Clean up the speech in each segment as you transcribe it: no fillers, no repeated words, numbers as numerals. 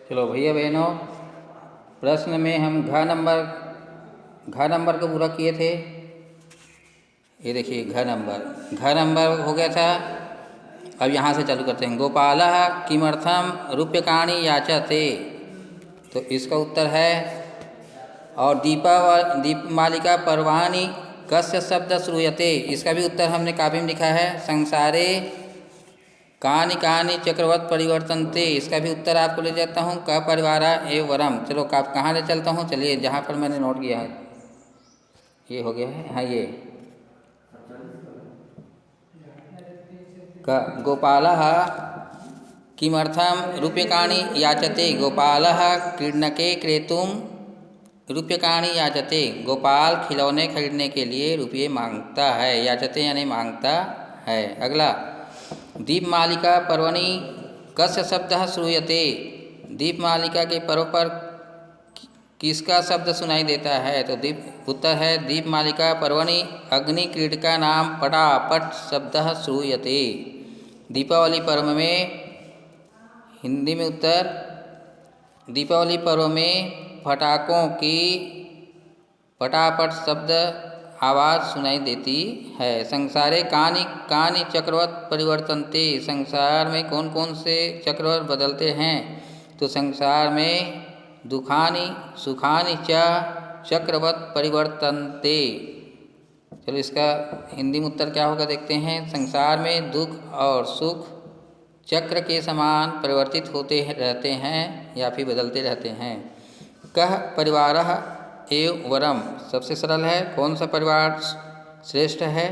चलो भैया बहनों, प्रश्न में हम घ नंबर को पूरा किए थे। ये देखिए घ नंबर हो गया था। अब यहाँ से चालू करते हैं। गोपालः किमर्थम रूप्यकाणि याचते, तो इसका उत्तर है। और दीपमालिका पर्वाणि कस्य शब्द श्रूयते, इसका भी उत्तर हमने काव्य में लिखा है। संसारे कानि कानि चक्रवत् परिवर्तन्ते, इसका भी उत्तर आपको ले जाता हूँ। क परिवारा एव वरम। चलो कहाँ ले चलता हूँ, चलिए जहाँ पर मैंने नोट किया है। ये हो गया है, हाँ ये गोपालः किमर्थम रूप्यकाणि याचते, गोपालः क्रीडनके क्रेतुं रूप्यकाणि याचते, गोपाल खिलौने खरीदने के लिए रुपये मांगता है। याचते यानी मांगता है। अगला, दीपमालिका पर्वणि कस्य शब्दः श्रूयते, दीपमालिका के पर्व पर किसका शब्द सुनाई देता है, तो उत्तर है दीपमालिका पर्वणि अग्नि क्रीडका नाम पटापट शब्दः श्रूयते। दीपावली पर्व में, हिंदी में उत्तर, दीपावली पर्व में पटाखों की पटापट शब्द आवाज़ सुनाई देती है। संसारे कानि कानि चक्रवत् परिवर्तन्ते, संसार में कौन कौन से चक्रवत् बदलते हैं, तो संसार में दुखानि सुखानि च चक्रवत् परिवर्तन्ते। चलो इसका हिंदी में उत्तर क्या होगा देखते हैं। संसार में दुख और सुख चक्र के समान परिवर्तित होते रहते हैं या फिर बदलते रहते हैं। कह परिवारः एव वरम, सबसे सरल है। कौन सा परिवार श्रेष्ठ है,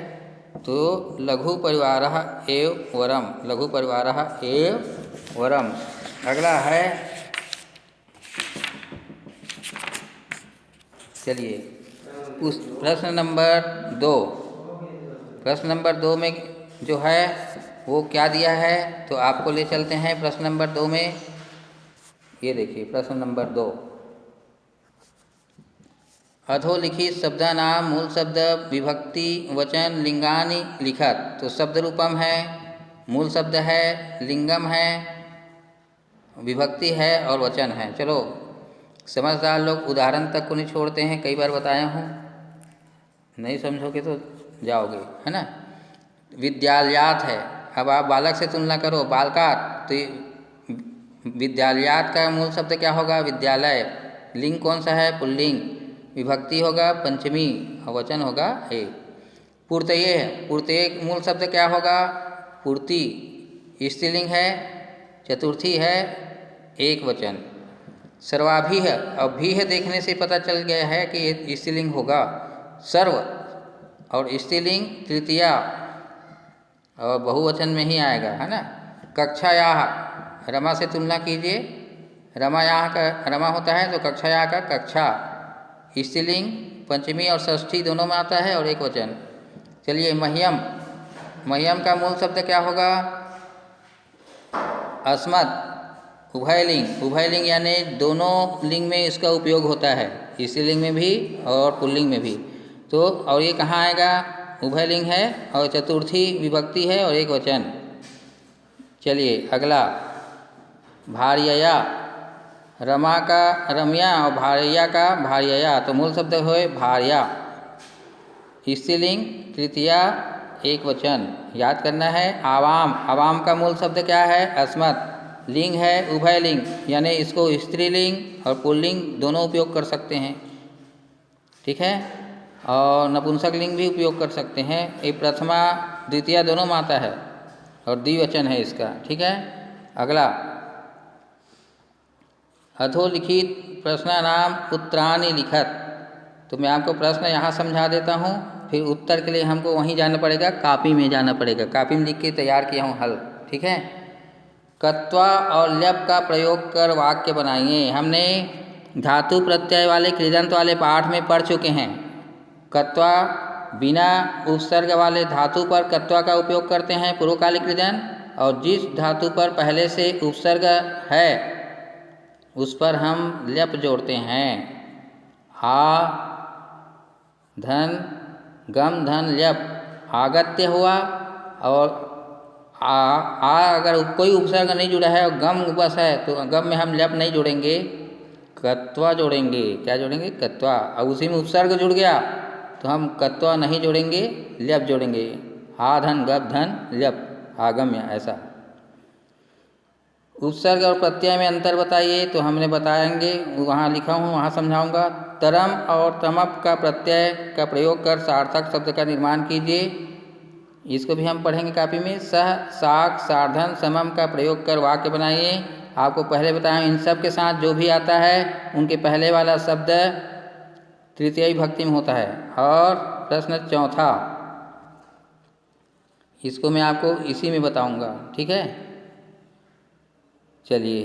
तो लघु परिवारः एव वरम, लघु परिवारः एव वरम। अगला है, चलिए उस प्रश्न नंबर 2। प्रश्न नंबर 2 में जो है वो क्या दिया है, तो आपको ले चलते हैं प्रश्न नंबर 2 में। ये देखिए प्रश्न नंबर 2, अधोलिखित शब्दानाम मूल शब्द विभक्ति वचन लिंगानि लिखत, तो शब्द रूपम है, मूल शब्द है, लिंगम है, विभक्ति है और वचन है। चलो समझदार लोग उदाहरण तक को नहीं छोड़ते हैं, कई बार बताया हूँ, नहीं समझोगे तो जाओगे, है ना। विद्यालयात है, अब आप बालक से तुलना करो, बालकात, तो विद्यालयात का मूल शब्द क्या होगा, विद्यालय। लिंग कौन सा है, पुल्लिंग। विभक्ति होगा पंचमी और वचन होगा एक। पूर्तये है, पूर्तये मूल शब्द क्या होगा, पूर्ति। स्त्रीलिंग है, चतुर्थी है, एक वचन। सर्वाभिः, अब भी है देखने से पता चल गया है कि ये स्त्रीलिंग होगा। सर्व और स्त्रीलिंग तृतीया और बहुवचन में ही आएगा, है ना। कक्षायाः, रमा से तुलना कीजिए, रमायाः का रमा होता है तो कक्षायाः का कक्षा। स्त्रीलिंग पंचमी और षष्ठी दोनों में आता है और एक वचन। चलिए मह्यम, मह्यम का मूल शब्द क्या होगा, अस्मत्। उभयलिंग, उभयलिंग यानी दोनों लिंग में इसका उपयोग होता है, स्त्रीलिंग में भी और पुल्लिंग में भी। तो और ये कहाँ आएगा, उभयलिंग है और चतुर्थी विभक्ति है और एक वचन। चलिए अगला, भार्यया, रमा का रम्या और भार्या का भार्यया, तो मूल शब्द हो भार्या। स्त्रीलिंग तृतीया एक वचन, याद करना है। आवाम, आवाम का मूल शब्द क्या है, अस्मत्। लिंग है उभयलिंग, यानी इसको स्त्रीलिंग और पुल्लिंग दोनों उपयोग कर सकते हैं, ठीक है। और नपुंसक लिंग भी उपयोग कर सकते हैं। ये प्रथमा द्वितीया दोनों में आता है और द्विवचन है इसका, ठीक है। अगला, अधोलिखित प्रश्नानाम उत्तराणि लिखत, तो मैं आपको प्रश्न यहाँ समझा देता हूँ, फिर उत्तर के लिए हमको वहीं जाना पड़ेगा, कापी में जाना पड़ेगा। कापी में लिख के तैयार किया हूँ हल, ठीक है। कत्वा और ल्यप का प्रयोग कर वाक्य बनाइए। हमने धातु प्रत्यय वाले कृदंत वाले पाठ में पढ़ चुके हैं। कत्वा बिना उपसर्ग वाले धातु पर कत्वा का उपयोग करते हैं पूर्वकालिक कृदंत, और जिस धातु पर पहले से उपसर्ग है उस पर हम ल्यप जोड़ते हैं। आ धन गम धन ल्यप, आगत्य हुआ और अगर कोई उपसर्ग नहीं जुड़ा है और गम बस है तो गम में हम ल्यप नहीं जोड़ेंगे, कत्वा जोड़ेंगे। क्या जोड़ेंगे? कत्वा। अब उसी में उपसर्ग जुड़ गया तो हम कत्वा नहीं जोड़ेंगे, ल्यप जोड़ेंगे। हा धन गप धन ल्यप, आगम्य ऐसा। उपसर्ग और प्रत्यय में अंतर बताइए, तो हमने बताएंगे, वहाँ लिखा हूँ वहाँ समझाऊंगा। तरम और तमप का प्रत्यय का प्रयोग कर सार्थक शब्द का निर्माण कीजिए। इसको भी हम पढ़ेंगे कापी में। सह साक सार्धन समम का प्रयोग कर वाक्य बनाइए। आपको पहले बताया इन सब के साथ जो भी आता है उनके पहले वाला शब्द तृतीय विभक्ति में होता है। और प्रश्न चौथा, इसको मैं आपको इसी में बताऊंगा, ठीक है। चलिए,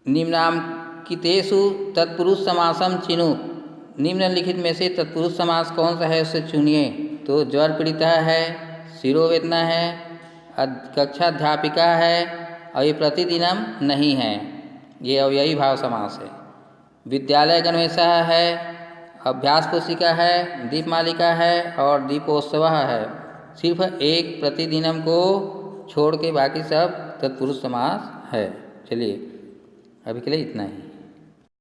निम्नांकितेषु तत्पुरुष समासम चिनु। निम्नलिखित में से तत्पुरुष समास कौन सा है उसे चुनिए। तो ज्वर पीड़िता है, शिरोवेदना है, कक्षाध्यापिका है, और ये प्रतिदिनम नहीं है, ये अव्ययी भाव समास है। विद्यालय गणवेशः है, अभ्यास पुस्तिका है, दीपमालिका है और दीपोत्सव है। सिर्फ एक प्रतिदिनम को छोड़ के बाकी सब तत्पुरुष समास है। चलिए, अभी के लिए इतना ही।